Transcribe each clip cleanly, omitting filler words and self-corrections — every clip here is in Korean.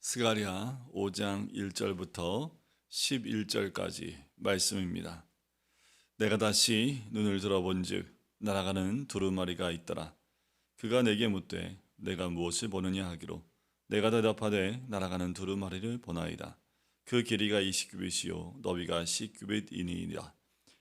스가랴 5장 1절부터 11절까지 말씀입니다. 내가 다시 눈을 들어본즉 날아가는 두루마리가 있더라. 그가 내게 묻되 내가 무엇을 보느냐 하기로 내가 대답하되 날아가는 두루마리를 보나이다. 그 길이가 20규빗이요 너비가 10규빗이니이다.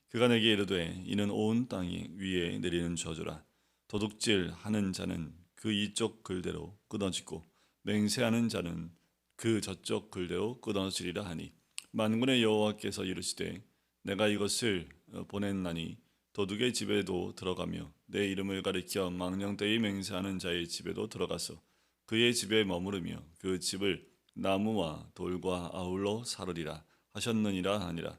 그가 내게 이르되 이는 온 땅 위에 내리는 저주라. 도둑질하는 자는 그 이쪽 글대로 끊어지고 맹세하는 자는 그 저쪽 글대로 끊어지리라 하니 만군의 여호와께서 이르시되 내가 이것을 보냈나니 도둑의 집에도 들어가며 내 이름을 가리켜 망령되이 맹세하는 자의 집에도 들어가서 그의 집에 머무르며 그 집을 나무와 돌과 아울러 사르리라 하셨느니라 하니라.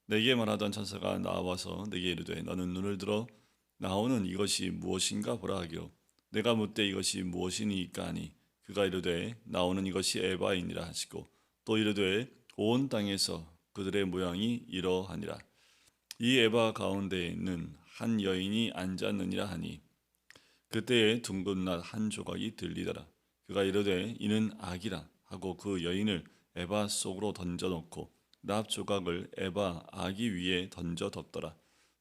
내게 말하던 천사가 나와서 내게 이르되 너는 눈을 들어 나오는 이것이 무엇인가 보라 하기로 내가 묻되 이것이 무엇이니까 하니 그가 이르되 나오는 이것이 에바이니라 하시고 또 이르되 온 땅에서 그들의 모양이 이러하니라. 이 에바 가운데에 있는 한 여인이 앉았느니라 하니 그때에 둥근 낫 한 조각이 들리더라. 그가 이르되 이는 악이라 하고 그 여인을 에바 속으로 던져놓고 납 조각을 에바 아기 위에 던져 덮더라.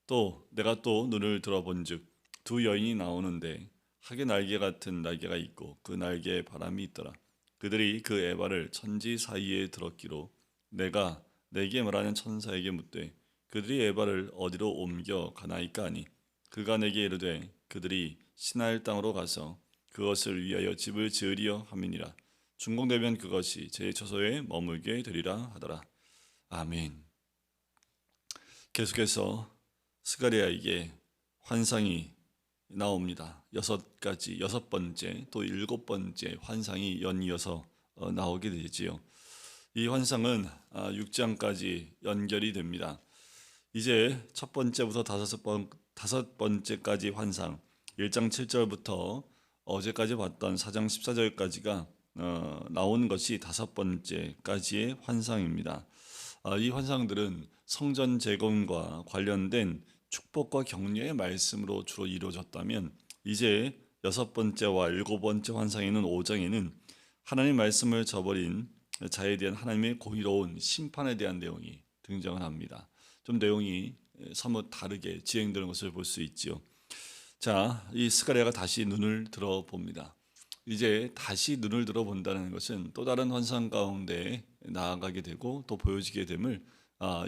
또 내가 또 눈을 들어본즉 두 여인이 나오는데 하계 날개 같은 날개가 있고 그 날개에 바람이 있더라. 그들이 그 에바를 천지 사이에 들었기로 내가 내게 말하는 천사에게 묻되 그들이 에바를 어디로 옮겨 가나이까 하니 그가 내게 이르되 그들이 시나일 땅으로 가서 그것을 위하여 집을 지으리어 함이니라. 준공되면 그것이 제 처소에 머물게 되리라 하더라. 아멘. 계속해서 스가랴에게 환상이 나옵니다. 여섯 번째 또 일곱 번째 환상이 연이어서 나오게 되지요. 이 환상은 6장까지 연결이 됩니다. 이제 첫 번째부터 다섯 번째까지 환상, 1장 7절부터 어제까지 봤던 4장 14절까지가 나온 것이 다섯 번째까지의 환상입니다. 이 환상들은 성전 재건과 관련된 축복과 격려의 말씀으로 주로 이루어졌다면 이제 여섯 번째와 일곱 번째 환상에는 5장에는 하나님 말씀을 저버린 자에 대한 하나님의 공의로운 심판에 대한 내용이 등장을 합니다. 좀 내용이 사뭇 다르게 진행되는 것을 볼 수 있지요. 자, 이 스가랴가 다시 눈을 들어봅니다. 이제 다시 눈을 들어본다는 것은 또 다른 환상 가운데 나아가게 되고 또 보여지게 됨을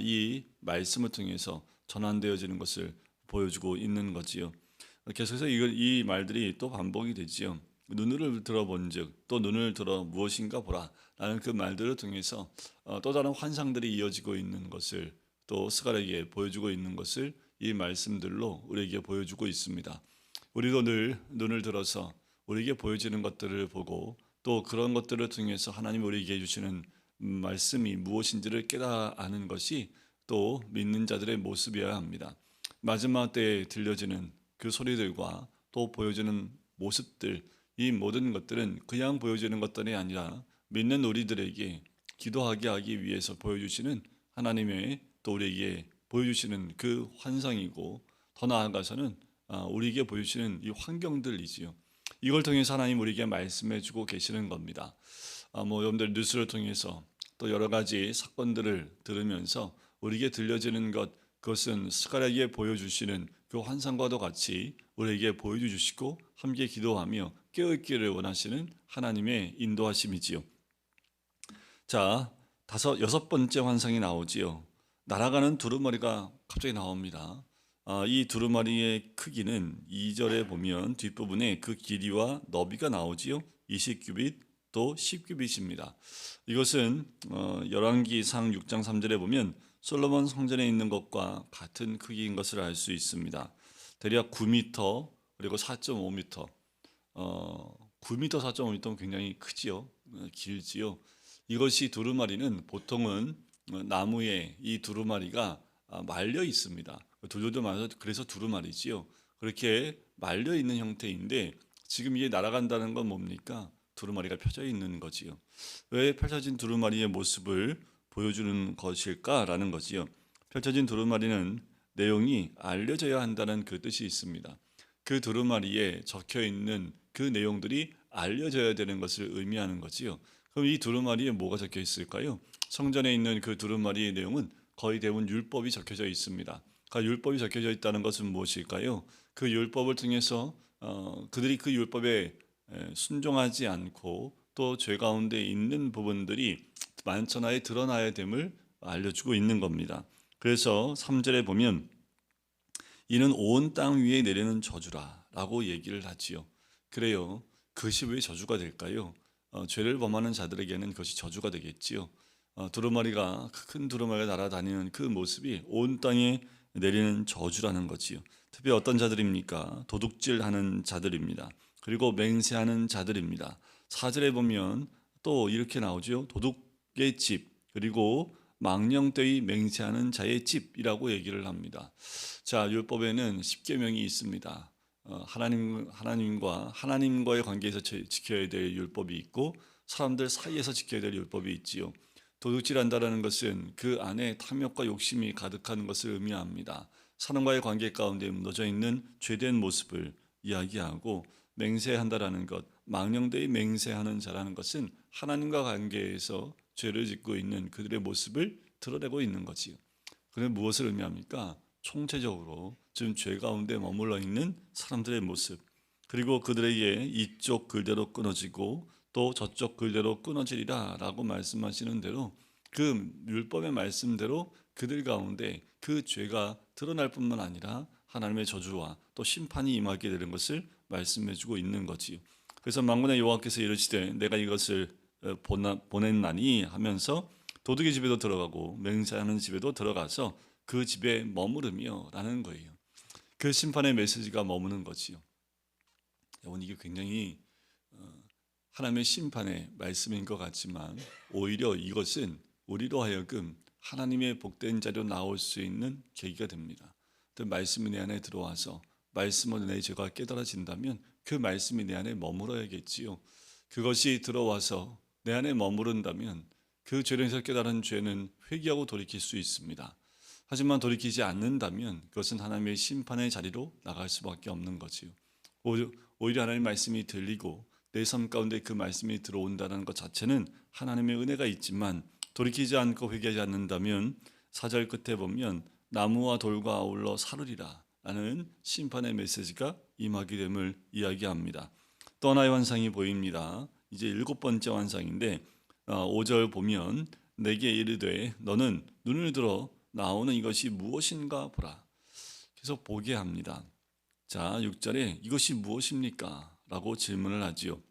이 말씀을 통해서 전환되어지는 것을 보여주고 있는 거지요. 계속해서 이 말들이 또 반복이 되지요. 눈을 들어본즉 또 눈을 들어 무엇인가 보라라는 그 말들을 통해서 또 다른 환상들이 이어지고 있는 것을 또 스가랴에게 보여주고 있는 것을 이 말씀들로 우리에게 보여주고 있습니다. 우리도 늘 눈을 들어서 우리에게 보여지는 것들을 보고 또 그런 것들을 통해서 하나님 우리에게 주시는 말씀이 무엇인지를 깨달아 아는 것이 또 믿는 자들의 모습이어야 합니다. 마지막 때에 들려지는 그 소리들과 또 보여지는 모습들, 이 모든 것들은 그냥 보여지는 것들이 아니라 믿는 우리들에게 기도하게 하기 위해서 보여주시는 하나님의 또 우리에게 보여주시는 그 환상이고 더 나아가서는 우리에게 보여주시는 이 환경들이지요. 이걸 통해서 하나님 우리에게 말씀해주고 계시는 겁니다. 여러분들 뉴스를 통해서 또 여러 가지 사건들을 들으면서 우리에게 들려지는 그것은 스가랴에게 보여주시는 그 환상과도 같이 우리에게 보여주시고 함께 기도하며 깨어있기를 원하시는 하나님의 인도하심이지요. 자, 여섯 번째 환상이 나오지요. 날아가는 두루마리가 갑자기 나옵니다. 이 두루마리의 크기는 2절에 보면 뒷부분에 그 길이와 너비가 나오지요. 20규빗 또 10규빗입니다. 이것은 열왕기상 6장 3절에 보면 솔로몬 성전에 있는 것과 같은 크기인 것을 알 수 있습니다. 대략 9m 그리고 4.5m 9m 4.5m는 굉장히 크지요. 길지요. 이것이 두루마리는 보통은 나무에 이 두루마리가 말려 있습니다. 돌돌돌 말아서 그래서 두루마리지요. 그렇게 말려 있는 형태인데 지금 이게 날아간다는 건 뭡니까? 두루마리가 펴져 있는 거지요. 왜 펼쳐진 두루마리의 모습을 보여주는 것일까라는 거지요. 펼쳐진 두루마리는 내용이 알려져야 한다는 그 뜻이 있습니다. 그 두루마리에 적혀 있는 그 내용들이 알려져야 되는 것을 의미하는 거지요. 그럼 이 두루마리에 뭐가 적혀 있을까요? 성전에 있는 그 두루마리의 내용은 거의 대부분 율법이 적혀져 있습니다. 그러니까 율법이 적혀져 있다는 것은 무엇일까요? 그 율법을 통해서 그들이 그 율법에 순종하지 않고 또 죄 가운데 있는 부분들이 만천하에 드러나야 됨을 알려주고 있는 겁니다. 그래서 3절에 보면 이는 온 땅 위에 내리는 저주라라고 얘기를 하지요. 그래요. 그것이 왜 저주가 될까요? 죄를 범하는 자들에게는 그것이 저주가 되겠지요. 두루마리가 큰 두루마리가 날아다니는 그 모습이 온 땅에 내리는 저주라는 거지요. 특히 어떤 자들입니까? 도둑질하는 자들입니다. 그리고 맹세하는 자들입니다. 4절에 보면 또 이렇게 나오죠. 도둑의 집 그리고 망령되이 맹세하는 자의 집이라고 얘기를 합니다. 자, 율법에는 십계명이 있습니다. 하나님과의 관계에서 지켜야 될 율법이 있고 사람들 사이에서 지켜야 될 율법이 있지요. 도둑질한다라는 것은 그 안에 탐욕과 욕심이 가득한 것을 의미합니다. 사람과의 관계 가운데 무너져 있는 죄된 모습을 이야기하고 맹세한다라는 것, 망령되이 맹세하는 자라는 것은 하나님과 관계에서 죄를 짓고 있는 그들의 모습을 드러내고 있는 거지요. 그는 무엇을 의미합니까? 총체적으로 지금 죄 가운데 머물러 있는 사람들의 모습, 그리고 그들에게 이쪽 글대로 끊어지고 또 저쪽 글대로 끊어지리라 라고 말씀하시는 대로 그 율법의 말씀대로 그들 가운데 그 죄가 드러날 뿐만 아니라 하나님의 저주와 또 심판이 임하게 되는 것을 말씀해주고 있는 거지요. 그래서 만군의 여호와께서 이르시되 내가 이것을 보냈나니 하면서 도둑의 집에도 들어가고 맹세하는 집에도 들어가서 그 집에 머무르며 라는 거예요. 그 심판의 메시지가 머무는 거지요. 여러분, 이게 굉장히 하나님의 심판의 말씀인 것 같지만 오히려 이것은 우리로 하여금 하나님의 복된 자리로 나올 수 있는 계기가 됩니다. 말씀이 내 안에 들어와서 말씀으로 내 죄가 깨달아진다면 그 말씀이 내 안에 머물어야겠지요. 그것이 들어와서 내 안에 머무른다면 그 죄로 인해서 깨달은 죄는 회개하고 돌이킬 수 있습니다. 하지만 돌이키지 않는다면 그것은 하나님의 심판의 자리로 나갈 수밖에 없는 거지요. 오히려 하나님의 말씀이 들리고 내 삶 가운데 그 말씀이 들어온다는 것 자체는 하나님의 은혜가 있지만 돌이키지 않고 회개하지 않는다면 4절 끝에 보면 나무와 돌과 아울러 사르리라 라는 심판의 메시지가 임하게 됨을 이야기합니다. 또 하나의 환상이 보입니다. 이제 7번째 환상인데 5절 보면 내게 이르되 너는 눈을 들어 나오는 이것이 무엇인가 보라. 계속 보게 합니다. 자, 6절에 이것이 무엇입니까? 라고 질문을 하지요.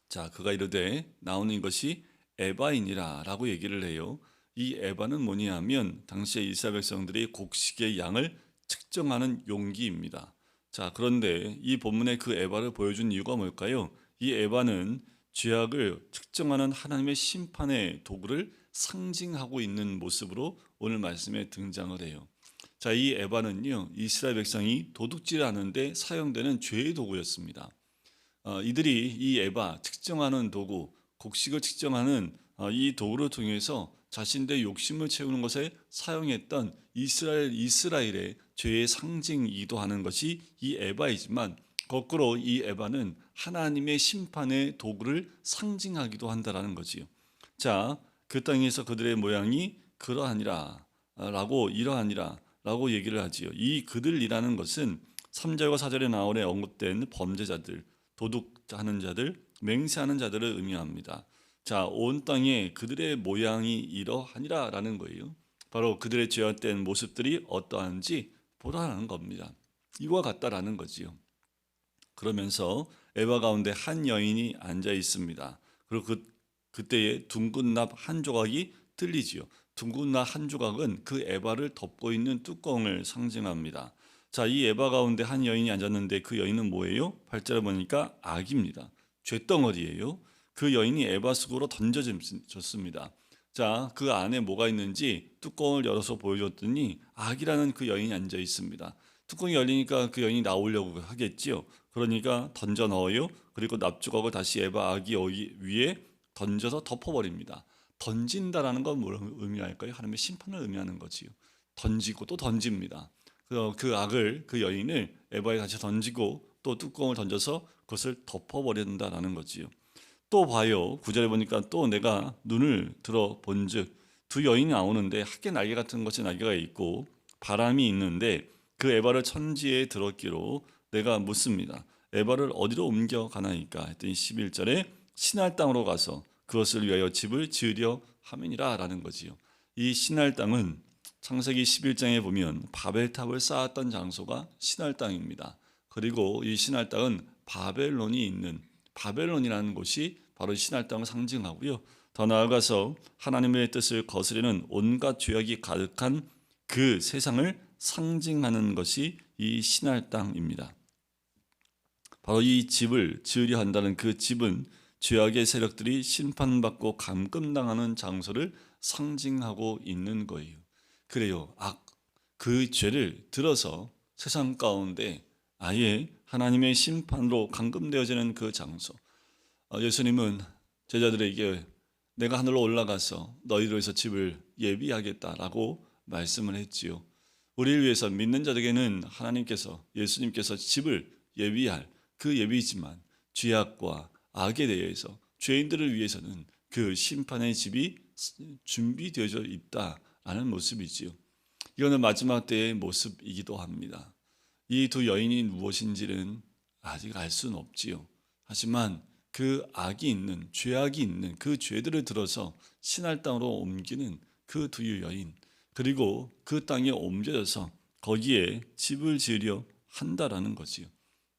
자, 그가 이르되 나오는 이것이 에바이니라 라고 얘기를 해요. 이 에바는 뭐냐 하면 당시에 이스라엘 백성들이 곡식의 양을 측정하는 용기입니다. 자, 그런데 이 본문의 그 에바를 보여준 이유가 뭘까요? 이 에바는 죄악을 측정하는 하나님의 심판의 도구를 상징하고 있는 모습으로 오늘 말씀에 등장을 해요. 자, 이 에바는요, 이스라엘 백성이 도둑질하는데 사용되는 죄의 도구였습니다. 이들이 이 에바, 측정하는 도구, 곡식을 측정하는 이 도구를 통해서 자신들의 욕심을 채우는 것에 사용했던 이스라엘의 죄의 상징이기도 하는 것이 이 에바이지만 거꾸로 이 에바는 하나님의 심판의 도구를 상징하기도 한다라는 거지요. 자, 그 땅에서 그들의 모양이 그러하니라 라고 이러하니라 라고 얘기를 하지요. 이 그들이라는 것은 3절과 4절에 나오에 언급된 범죄자들, 도둑하는 자들, 맹세하는 자들을 의미합니다. 자, 온 땅에 그들의 모양이 이러하니라 라는 거예요. 바로 그들의 죄악된 모습들이 어떠한지 보라는 겁니다. 이와 같다라는 거지요. 그러면서 에바 가운데 한 여인이 앉아 있습니다. 그리고 그때에 둥근 납 한 조각이 들리지요. 둥근 납 한 조각은 그 에바를 덮고 있는 뚜껑을 상징합니다. 자, 이 에바 가운데 한 여인이 앉았는데 그 여인은 뭐예요? 8절에 보니까 악입니다. 죄덩어리예요. 그 여인이 에바 속으로 던져졌습니다. 자, 그 안에 뭐가 있는지 뚜껑을 열어서 보여줬더니 악이라는 그 여인이 앉아 있습니다. 뚜껑이 열리니까 그 여인이 나오려고 하겠지요. 그러니까 던져 넣어요. 그리고 납주각을 다시 에바 악이 위에 던져서 덮어버립니다. 던진다라는 건 뭘 의미할까요? 하나님의 심판을 의미하는 거지요. 던지고 또 던집니다. 그 악을, 그 여인을 에바에 다시 던지고 또 뚜껑을 던져서 그것을 덮어버린다라는 거지요. 또 봐요. 9절에 보니까 또 내가 눈을 들어 본즉 두 여인이 나오는데 학개 날개 같은 것이 날개가 있고 바람이 있는데 그 에바를 천지에 들었기로 내가 묻습니다. 에바를 어디로 옮겨 가나이까 했더니 11절에 신할 땅으로 가서 그것을 위하여 집을 지으려 함이니라 라는 거지요. 이 신할 땅은 창세기 11장에 보면 바벨탑을 쌓았던 장소가 신할 땅입니다. 그리고 이 신할 땅은 바벨론이 있는 바벨론이라는 곳이 바로 신할 땅을 상징하고요. 더 나아가서 하나님의 뜻을 거스르는 온갖 죄악이 가득한 그 세상을 상징하는 것이 이 신할 땅입니다. 바로 이 집을 지으려 한다는 그 집은 죄악의 세력들이 심판받고 감금당하는 장소를 상징하고 있는 거예요. 그래요. 그 죄를 들어서 세상 가운데 아예 하나님의 심판으로 감금되어지는 그 장소. 예수님은 제자들에게 내가 하늘로 올라가서 너희를 위해서 집을 예비하겠다라고 말씀을 했지요. 우리를 위해서 믿는 자들에게는 하나님께서 예수님께서 집을 예비할 그 예비지만 죄악과 악에 대해서 죄인들을 위해서는 그 심판의 집이 준비되어져 있다라는 모습이지요. 이거는 마지막 때의 모습이기도 합니다. 이 두 여인이 무엇인지는 아직 알 수는 없지요. 하지만 그 악이 있는 죄악이 있는 그 죄들을 들어서 신할 땅으로 옮기는 그 두 여인, 그리고 그 땅에 옮겨져서 거기에 집을 지으려 한다라는 거지요.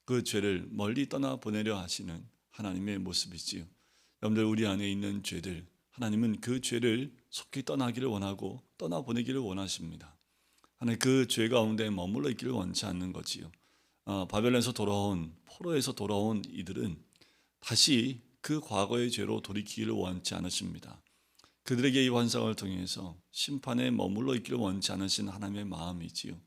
그 죄를 멀리 떠나 보내려 하시는 하나님의 모습이지요. 여러분들, 우리 안에 있는 죄들, 하나님은 그 죄를 속히 떠나기를 원하고 떠나보내기를 원하십니다. 하나님 그 죄 가운데 머물러 있기를 원치 않는 거지요. 바벨론에서 돌아온 포로에서 돌아온 이들은 다시 그 과거의 죄로 돌이키기를 원치 않으십니다. 그들에게 이 환상을 통해서 심판에 머물러 있기를 원치 않으신 하나님의 마음이지요.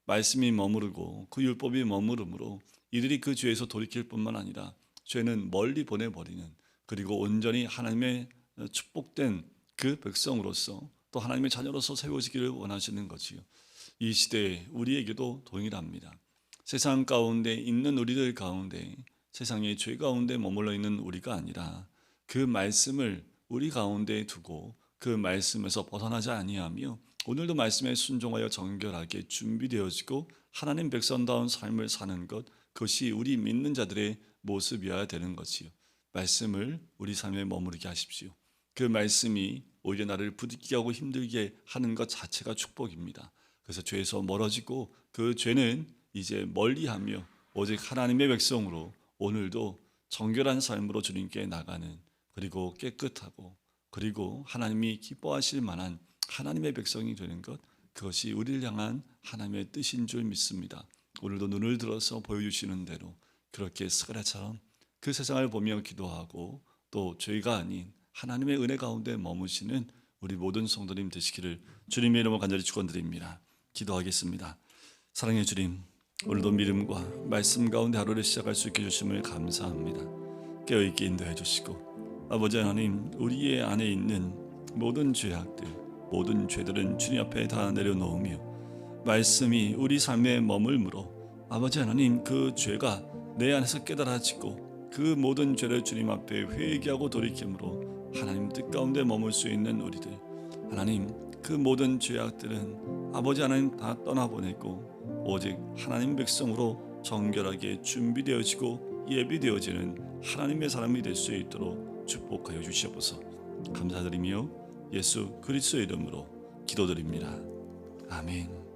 말씀이 머무르고 그 율법이 머무르므로 이들이 그 죄에서 돌이킬 뿐만 아니라 죄는 멀리 보내버리는, 그리고 온전히 하나님의 축복된 그 백성으로서 또 하나님의 자녀로서 세워지기를 원하시는 거지요. 이 시대에 우리에게도 동일합니다. 세상 가운데 있는 우리들 가운데 세상의 죄 가운데 머물러 있는 우리가 아니라 그 말씀을 우리 가운데 두고 그 말씀에서 벗어나지 아니하며 오늘도 말씀에 순종하여 정결하게 준비되어지고 하나님 백성다운 삶을 사는 것, 그것이 우리 믿는 자들의 모습이어야 되는 것이요. 말씀을 우리 삶에 머무르게 하십시오. 그 말씀이 오히려 나를 부딪히게 하고 힘들게 하는 것 자체가 축복입니다. 그래서 죄에서 멀어지고 그 죄는 이제 멀리하며 오직 하나님의 백성으로 오늘도 정결한 삶으로 주님께 나가는, 그리고 깨끗하고 그리고 하나님이 기뻐하실 만한 하나님의 백성이 되는 것, 그것이 우리를 향한 하나님의 뜻인 줄 믿습니다. 오늘도 눈을 들어서 보여주시는 대로 그렇게 스가랴처럼 그 세상을 보며 기도하고 또 죄가 아닌 하나님의 은혜 가운데 머무시는 우리 모든 성도님 되시기를 주님의 이름으로 간절히 축원드립니다. 기도하겠습니다. 사랑의 주님, 오늘도 믿음과 말씀 가운데 하루를 시작할 수 있게 해주심을 감사합니다. 깨어있게 인도해 주시고 아버지 하나님, 우리의 안에 있는 모든 죄악들, 모든 죄들은 주님 앞에 다 내려놓으며 말씀이 우리 삶에 머물므로 아버지 하나님, 그 죄가 내 안에서 깨달아지고 그 모든 죄를 주님 앞에 회개하고 돌이킴으로 하나님 뜻 가운데 머물 수 있는 우리들, 하나님 그 모든 죄악들은 아버지 하나님 다 떠나보내고 오직 하나님 백성으로 정결하게 준비되어지고 예비되어지는 하나님의 사람이 될 수 있도록 축복하여 주시옵소서. 감사드리며 예수 그리스도의 이름으로 기도드립니다. 아멘.